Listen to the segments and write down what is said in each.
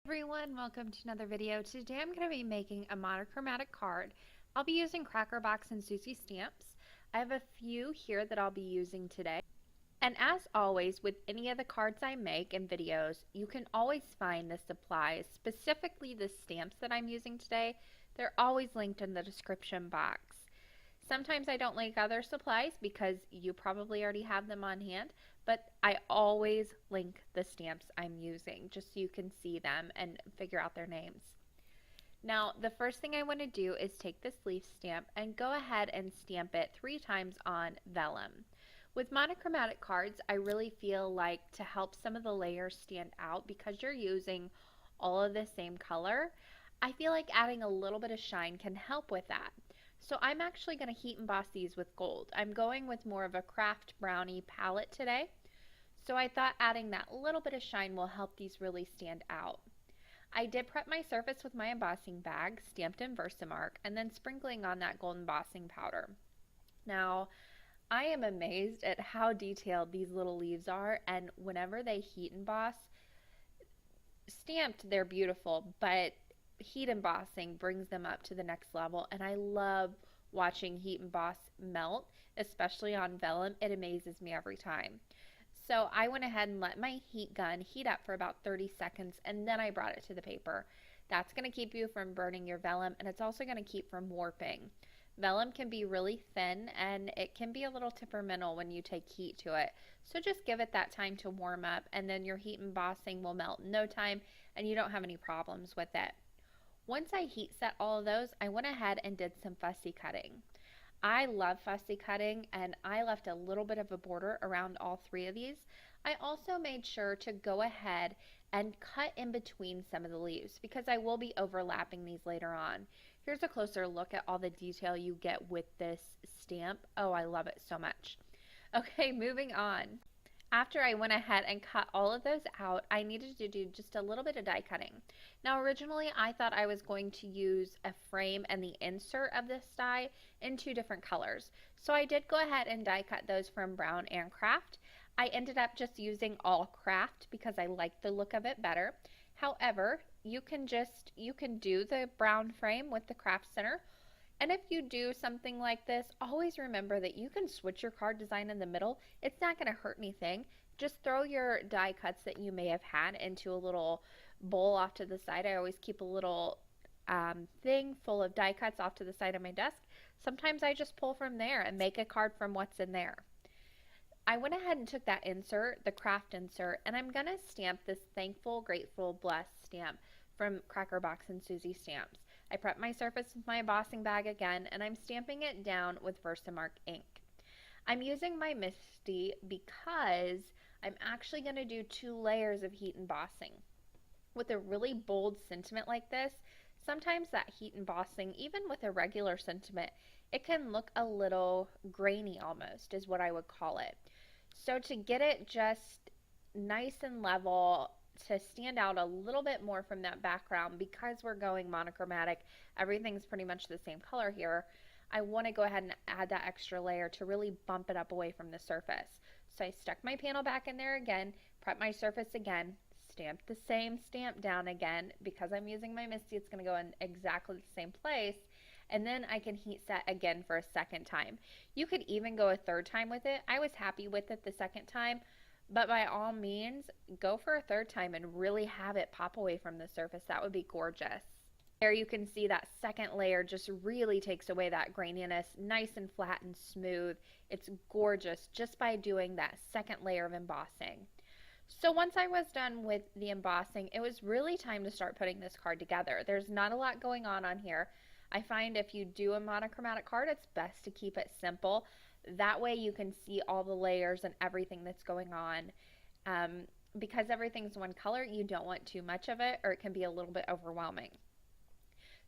Everyone, welcome to another video. Today I'm going to be making a monochromatic card. I'll be using Cracker Box and Susie stamps. I have a few here that I'll be using today. And as always, with any of the cards I make and videos, you can always find the supplies, specifically the stamps that I'm using today. They're always linked in the description box. Sometimes I don't link other supplies because you probably already have them on hand, but I always link the stamps I'm using just so you can see them and figure out their names. Now, the first thing I want to do is take this leaf stamp and go ahead and stamp it 3 times on vellum. With monochromatic cards, I really feel like to help some of the layers stand out because you're using all of the same color, I feel like adding a little bit of shine can help with that. So I'm actually going to heat emboss these with gold. I'm going with more of a craft brownie palette today. So I thought adding that little bit of shine will help these really stand out. I did prep my surface with my embossing bag, stamped in Versamark, and then sprinkling on that gold embossing powder. Now, I am amazed at how detailed these little leaves are, and whenever they heat emboss, stamped they're beautiful, but heat embossing brings them up to the next level, and I love watching heat emboss melt, especially on vellum. It amazes me every time. So I went ahead and let my heat gun heat up for about 30 seconds, and then I brought it to the paper. That's going to keep you from burning your vellum, and it's also going to keep from warping. Vellum can be really thin, and it can be a little temperamental when you take heat to it. So just give it that time to warm up, and then your heat embossing will melt in no time, and you don't have any problems with it. Once I heat set all of those, I went ahead and did some fussy cutting. I love fussy cutting, and I left a little bit of a border around all 3 of these. I also made sure to go ahead and cut in between some of the leaves because I will be overlapping these later on. Here's a closer look at all the detail you get with this stamp. Oh, I love it so much. Okay, moving on. After I went ahead and cut all of those out, I needed to do just a little bit of die cutting. Now originally I thought I was going to use a frame and the insert of this die in 2 different colors. So I did go ahead and die cut those from brown and craft. I ended up just using all craft because I like the look of it better. However, you can do the brown frame with the craft center. And if you do something like this, always remember that you can switch your card design in the middle. It's not going to hurt anything. Just throw your die cuts that you may have had into a little bowl off to the side. I always keep a little thing full of die cuts off to the side of my desk. Sometimes I just pull from there and make a card from what's in there. I went ahead and took that insert, the craft insert, and I'm going to stamp this Thankful, Grateful, Blessed stamp from Cracker Box and Susie Stamps. I prepped my surface with my embossing bag again, and I'm stamping it down with Versamark ink. I'm using my Misty because I'm actually going to do 2 layers of heat embossing. With a really bold sentiment like this, sometimes that heat embossing, even with a regular sentiment, it can look a little grainy almost, is what I would call it. So to get it just nice and level, to stand out a little bit more from that background, because we're going monochromatic, everything's pretty much the same color here, I want to go ahead and add that extra layer to really bump it up away from the surface. So I stuck my panel back in there again, prepped my surface again, stamped the same stamp down again. Because I'm using my Misty, it's going to go in exactly the same place, and then I can heat set again for a second time. You could even go a 3rd time with it. I was happy with it the 2nd time, but by all means, go for a 3rd time and really have it pop away from the surface. That would be gorgeous. There you can see that 2nd layer just really takes away that graininess, nice and flat and smooth. It's gorgeous just by doing that 2nd layer of embossing. So once I was done with the embossing, it was really time to start putting this card together. There's not a lot going on here. I find if you do a monochromatic card, it's best to keep it simple. That way you can see all the layers and everything that's going on. Because everything's one color, you don't want too much of it, or it can be a little bit overwhelming.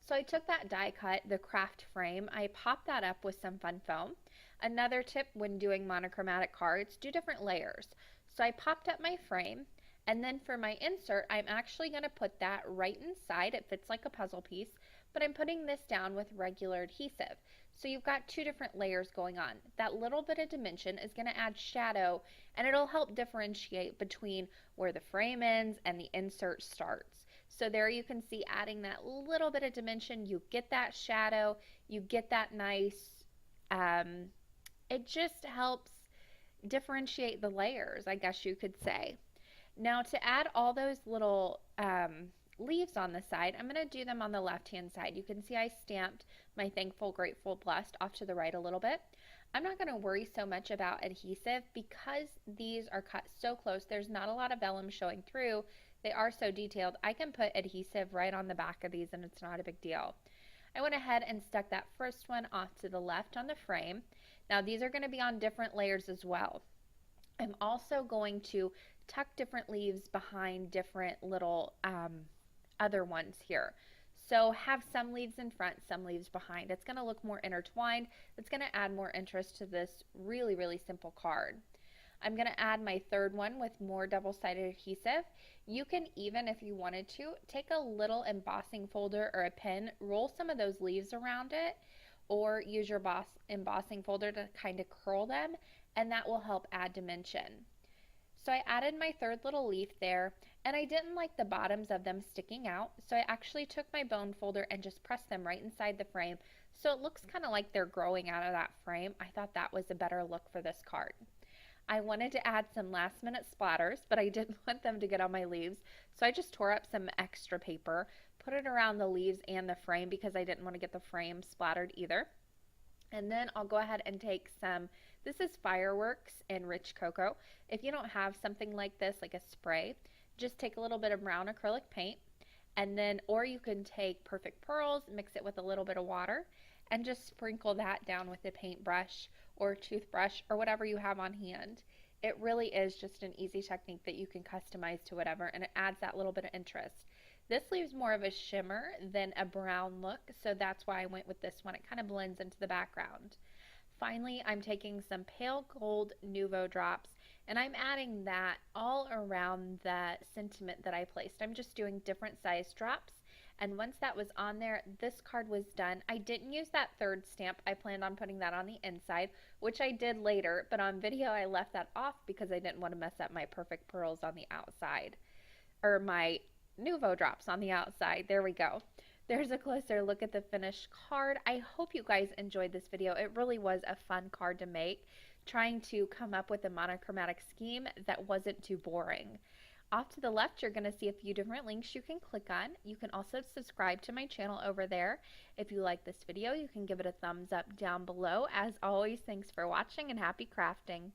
So I took that die cut, the craft frame, I popped that up with some fun foam. Another tip when doing monochromatic cards, do different layers. So I popped up my frame, and then for my insert, I'm actually going to put that right inside. It fits like a puzzle piece, but I'm putting this down with regular adhesive. So you've got 2 different layers going on. That little bit of dimension is going to add shadow, and it'll help differentiate between where the frame ends and the insert starts. So there you can see adding that little bit of dimension, you get that shadow, you get that nice, um, it just helps differentiate the layers, I guess you could say. Now to add all those little leaves on the side, I'm going to do them on the left hand side. You can see I stamped my thankful, grateful, blessed off to the right a little bit. I'm not going to worry so much about adhesive because these are cut so close. There's not a lot of vellum showing through. They are so detailed. I can put adhesive right on the back of these and it's not a big deal. I went ahead and stuck that first one off to the left on the frame. Now these are going to be on different layers as well. I'm also going to tuck different leaves behind different little other ones here. So have some leaves in front, some leaves behind. It's going to look more intertwined. It's going to add more interest to this really, really simple card. I'm going to add my third one with more double-sided adhesive. You can even, if you wanted to, take a little embossing folder or a pen, roll some of those leaves around it, or use your embossing folder to kind of curl them, and that will help add dimension. So I added my third little leaf there, and I didn't like the bottoms of them sticking out, so I actually took my bone folder and just pressed them right inside the frame, so it looks kind of like they're growing out of that frame. I thought that was a better look for this card. I wanted to add some last minute splatters, but I didn't want them to get on my leaves, so I just tore up some extra paper, put it around the leaves and the frame because I didn't want to get the frame splattered either. And then I'll go ahead and take some, this is Fireworks and Rich Cocoa. If you don't have something like this, like a spray, just take a little bit of brown acrylic paint, and then, or you can take Perfect Pearls, mix it with a little bit of water, and just sprinkle that down with a paintbrush or toothbrush or whatever you have on hand. It really is just an easy technique that you can customize to whatever, and it adds that little bit of interest. This leaves more of a shimmer than a brown look, so that's why I went with this one. It kind of blends into the background. Finally, I'm taking some pale gold Nuvo drops, and I'm adding that all around the sentiment that I placed. I'm just doing different size drops, and once that was on there, this card was done. I didn't use that third stamp. I planned on putting that on the inside, which I did later, but on video I left that off because I didn't want to mess up my Perfect Pearls on the outside, or my Nuvo drops on the outside. There we go. There's a closer look at the finished card. I hope you guys enjoyed this video. It really was a fun card to make, trying to come up with a monochromatic scheme that wasn't too boring. Off to the left, you're going to see a few different links you can click on. You can also subscribe to my channel over there. If you like this video, you can give it a thumbs up down below. As always, thanks for watching and happy crafting.